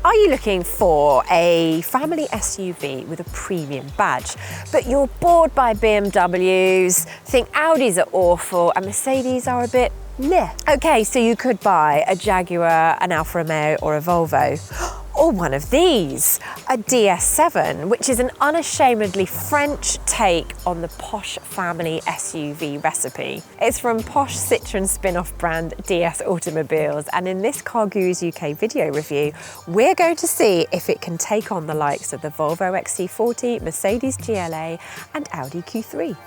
Are you looking for a family SUV with a premium badge, but you're bored by BMWs, think Audis are awful and Mercedes are a bit meh? Okay, so you could buy a Jaguar, an Alfa Romeo or a Volvo. Or one of these, a DS7, which is an unashamedly French take on the Posh family SUV recipe. It's from Posh Citroën spin-off brand DS Automobiles, and in this CarGurus UK video review, we're going to see if it can take on the likes of the Volvo XC40, Mercedes GLA and Audi Q3.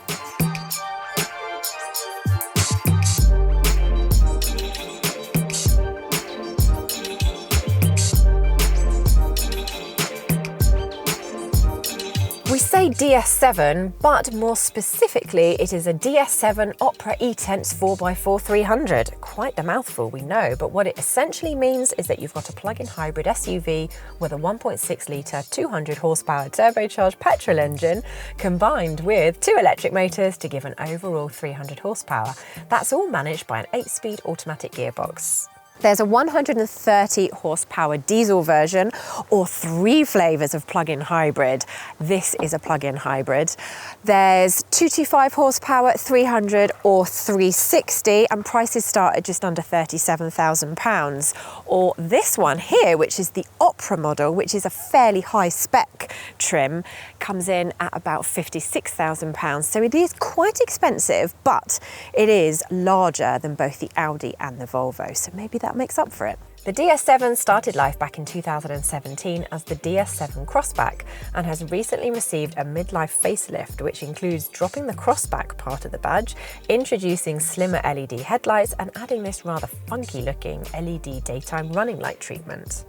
We say DS7, but more specifically, it is a DS7 Opera E-Tense 4x4 300. Quite the mouthful, we know, but what it essentially means is that you've got a plug-in hybrid SUV with a 1.6 litre, 200 horsepower turbocharged petrol engine, combined with 2 electric motors to give an overall 300 horsepower. That's all managed by an 8-speed automatic gearbox. There's a 130 horsepower diesel version or 3 flavours of plug-in hybrid. This is a plug-in hybrid. There's 225 horsepower, 300 or 360, and prices start at just under £37,000. Or this one here, which is the Opera model, which is a fairly high spec trim, comes in at about £56,000. So it is quite expensive, but it is larger than both the Audi and the Volvo. So maybe that makes up for it. The DS7 started life back in 2017 as the DS7 Crossback and has recently received a midlife facelift, which includes dropping the crossback part of the badge, introducing slimmer LED headlights and adding this rather funky looking LED daytime running light treatment.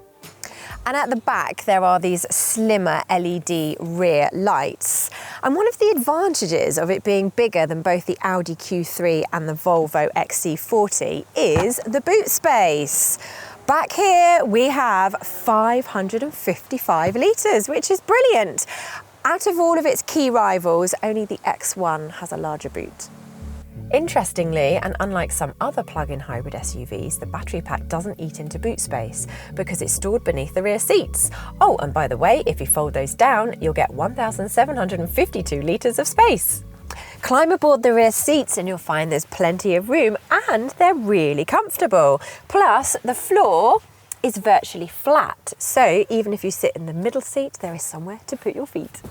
And at the back, there are these slimmer LED rear lights. And one of the advantages of it being bigger than both the Audi Q3 and the Volvo XC40 is the boot space. Back here, we have 555 litres, which is brilliant. Out of all of its key rivals, only the X1 has a larger boot. Interestingly, and unlike some other plug-in hybrid SUVs, the battery pack doesn't eat into boot space because it's stored beneath the rear seats. Oh, and by the way, if you fold those down, you'll get 1,752 litres of space. Climb aboard the rear seats and you'll find there's plenty of room and they're really comfortable. Plus, the floor is virtually flat, so even if you sit in the middle seat, there is somewhere to put your feet.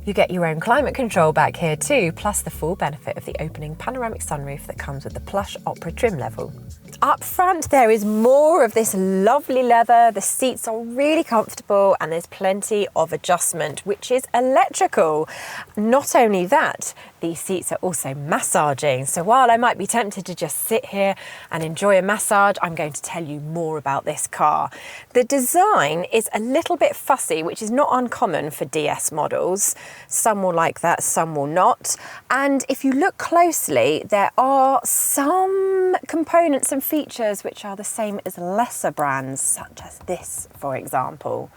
You get your own climate control back here too, plus the full benefit of the opening panoramic sunroof that comes with the plush Opera trim level. Up front, there is more of this lovely leather. The seats are really comfortable and there's plenty of adjustment, which is electrical. Not only that, these seats are also massaging. So while I might be tempted to just sit here and enjoy a massage, I'm going to tell you more about this car. The design is a little bit fussy, which is not uncommon for DS models. Some will like that, some will not. And if you look closely, there are some components and features which are the same as lesser brands, such as this, for example,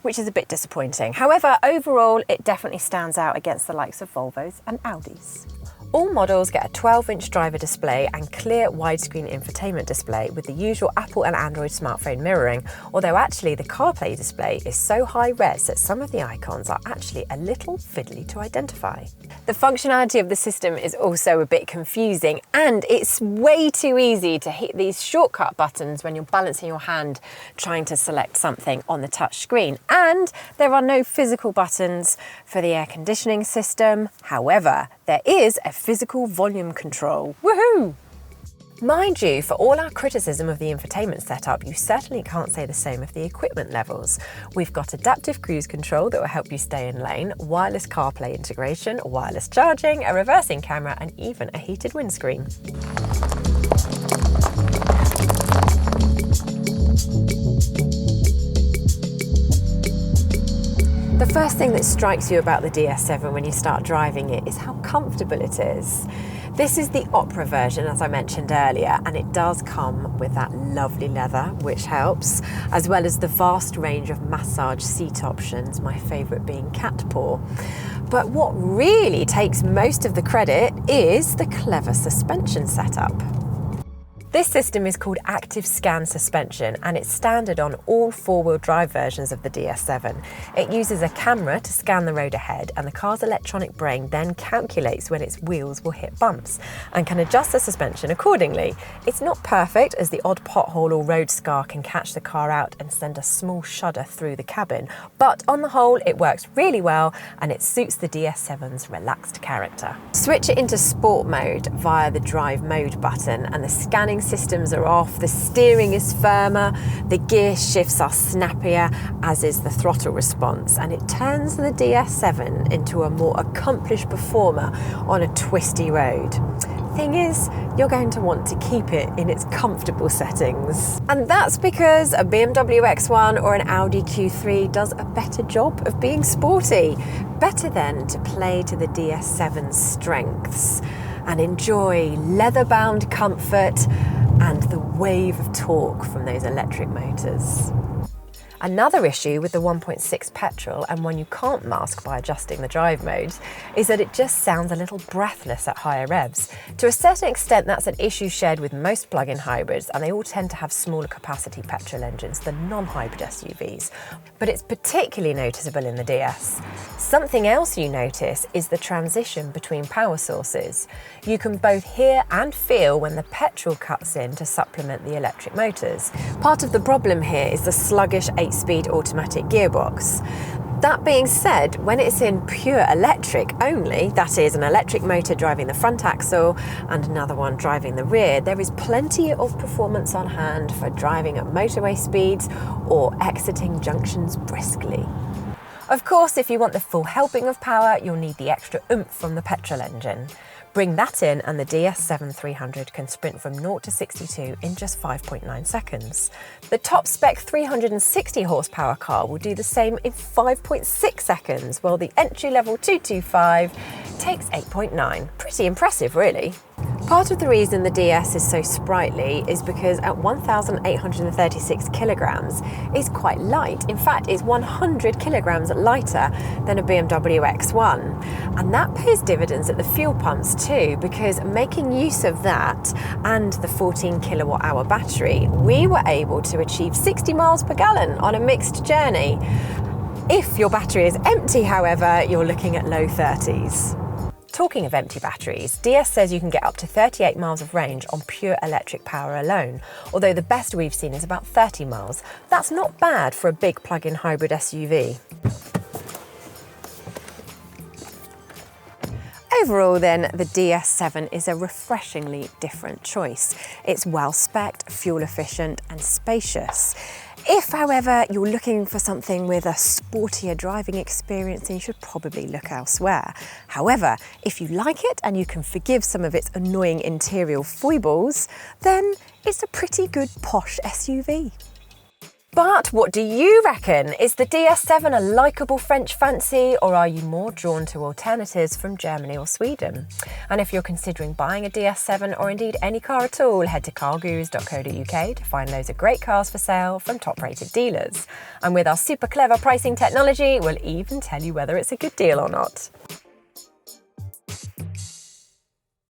which is a bit disappointing. However, overall, it definitely stands out against the likes of Volvos and Audis. All models get a 12-inch driver display and clear widescreen infotainment display with the usual Apple and Android smartphone mirroring, although actually the CarPlay display is so high-res that some of the icons are actually a little fiddly to identify. The functionality of the system is also a bit confusing, and it's way too easy to hit these shortcut buttons when you're balancing your hand trying to select something on the touch screen. And there are no physical buttons for the air conditioning system. However, there is a physical volume control. Woohoo! Mind you, for all our criticism of the infotainment setup, you certainly can't say the same of the equipment levels. We've got adaptive cruise control that will help you stay in lane, wireless CarPlay integration, wireless charging, a reversing camera, and even a heated windscreen. The first thing that strikes you about the DS7 when you start driving it is how comfortable it is. This is the Opera version, as I mentioned earlier, and it does come with that lovely leather, which helps, as well as the vast range of massage seat options, my favourite being cat paw. But what really takes most of the credit is the clever suspension setup. This system is called Active Scan Suspension and it's standard on all four-wheel drive versions of the DS7. It uses a camera to scan the road ahead and the car's electronic brain then calculates when its wheels will hit bumps and can adjust the suspension accordingly. It's not perfect as the odd pothole or road scar can catch the car out and send a small shudder through the cabin, but on the whole it works really well and it suits the DS7's relaxed character. Switch it into sport mode via the drive mode button and the scanning systems are off, the steering is firmer, the gear shifts are snappier, as is the throttle response, and it turns the DS7 into a more accomplished performer on a twisty road. Thing is, you're going to want to keep it in its comfortable settings. And that's because a BMW X1 or an Audi Q3 does a better job of being sporty. Better then to play to the DS7's strengths and enjoy leather-bound comfort and the wave of torque from those electric motors. Another issue with the 1.6 petrol, and one you can't mask by adjusting the drive modes, is that it just sounds a little breathless at higher revs. To a certain extent, that's an issue shared with most plug-in hybrids, and they all tend to have smaller capacity petrol engines than non-hybrid SUVs. But it's particularly noticeable in the DS. Something else you notice is the transition between power sources. You can both hear and feel when the petrol cuts in to supplement the electric motors. Part of the problem here is the sluggish 8-speed automatic gearbox. That being said, when it's in pure electric only, that is an electric motor driving the front axle and another one driving the rear, there is plenty of performance on hand for driving at motorway speeds or exiting junctions briskly. Of course, if you want the full helping of power, you'll need the extra oomph from the petrol engine. Bring that in and the DS7 300 can sprint from 0 to 62 in just 5.9 seconds. The top spec 360 horsepower car will do the same in 5.6 seconds, while the entry-level 225 takes 8.9. Pretty impressive, really. Part of the reason the DS is so sprightly is because at 1,836 kilograms, it's quite light. In fact, it's 100 kilograms lighter than a BMW X1. And that pays dividends at the fuel pumps too, because making use of that and the 14 kilowatt hour battery, we were able to achieve 60 miles per gallon on a mixed journey. If your battery is empty, however, you're looking at low 30s. Talking of empty batteries, DS says you can get up to 38 miles of range on pure electric power alone, although the best we've seen is about 30 miles. That's not bad for a big plug-in hybrid SUV. Overall then, the DS7 is a refreshingly different choice. It's well-specced, fuel-efficient and spacious. If, however, you're looking for something with a sportier driving experience, then you should probably look elsewhere. However, if you like it and you can forgive some of its annoying interior foibles, then it's a pretty good posh SUV. But what do you reckon? Is the DS7 a likeable French fancy, or are you more drawn to alternatives from Germany or Sweden? And if you're considering buying a DS7 or indeed any car at all, head to cargurus.co.uk to find loads of great cars for sale from top-rated dealers. And with our super clever pricing technology, we'll even tell you whether it's a good deal or not.